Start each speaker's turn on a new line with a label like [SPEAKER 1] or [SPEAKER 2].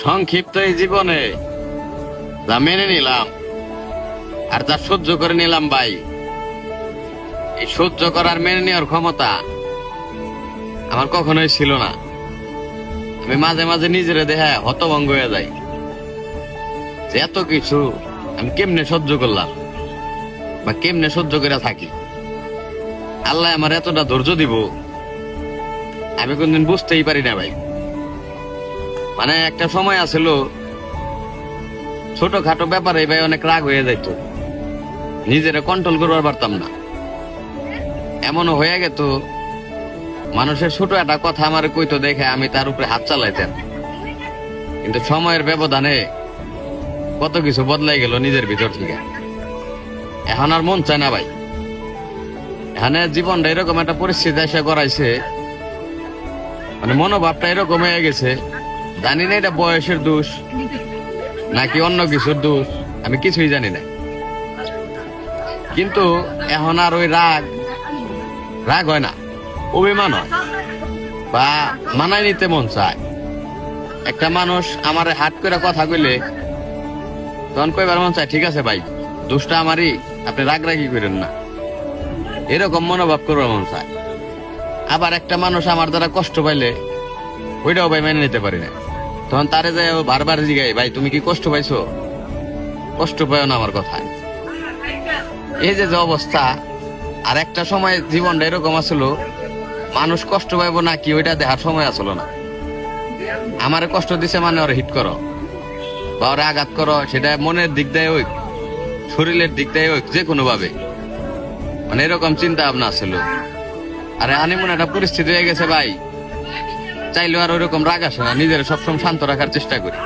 [SPEAKER 1] সংক্ষিপ্ত এই জীবনে যা মেনে নিলাম আর যা সহ্য করে নিলাম ভাই, এই সহ্য করার মেনে নেওয়ার ক্ষমতা আমার কখনোই ছিল না। আমি মাঝে মাঝে নিজের দেহে হতভঙ্গ হয়ে যাই যে এত কিছু আমি কেমনে সহ্য করলাম বা কেমনে সহ্য করে থাকি। আল্লাহ আমার এতটা ধৈর্য দিব আমি কোনদিন বুঝতেই পারি না ভাই। মানে একটা সময় আছিল ছোটখাটো ব্যাপারে ভাই অনেক রাগ হয়ে যাইত, নিজেরা কন্ট্রোল করবার পারতাম না। এমনও হয়ে গেত মানুষের ছোট একটা কথা আমার কইতো দেখে আমি তার উপরে হাত চালাইতাম, কিন্তু সময়ের ব্যবধানে কত কিছু বদলাই গেল নিজের ভিতর থেকে। এখন আর মন চায় না ভাই। এখানে জীবনটা এরকম একটা পরিস্থিতি এসে করাইছে, মানে মনোভাবটা এরকম হয়ে গেছে, জানি না এটা বয়সের দোষ নাকি অন্য কিছুর দোষ, আমি কিছুই জানি না। কিন্তু এখন আর ওই রাগ রাগ হয় না, অভিমান হয় বা মানায় নিতে মন চায়। একটা মানুষ আমার হাত করে কথা কইলে তখন কইবার মন চায় ঠিক আছে ভাই, দোষটা আমারই, আপনি রাগ রাগি করেন না, এরকম মনোভাব করবার মন চায়। আবার একটা মানুষ আমার দ্বারা কষ্ট পাইলে ওইটাও ভাই মেনে নিতে পারি না, তখন তারে যায় বারবার জিগাই ভাই তুমি কি কষ্ট পাইছো, কষ্ট পাইও না আমার কথায়। এই যে যে অবস্থা। আর একটা সময় জীবনটা এরকম আসলো মানুষ কষ্ট পাইবো না কি ওইটা দেখার সময় আসলো না। আমারে কষ্ট দিছে মানে ওরা হিট করো বা ওরা আঘাত করো, সেটা মনের দিক দিয়ে হোক শরীরের দিক দিয়ে হোক যে কোনো ভাবে, মানে এরকম চিন্তা ভাবনা ছিল। আরে আনিমন একটা পরিস্থিতি হয়ে গেছে ভাই, চাইলেও আর ওইরকম রাগ আসে না, নিজের সবসময় শান্ত রাখার চেষ্টা করি।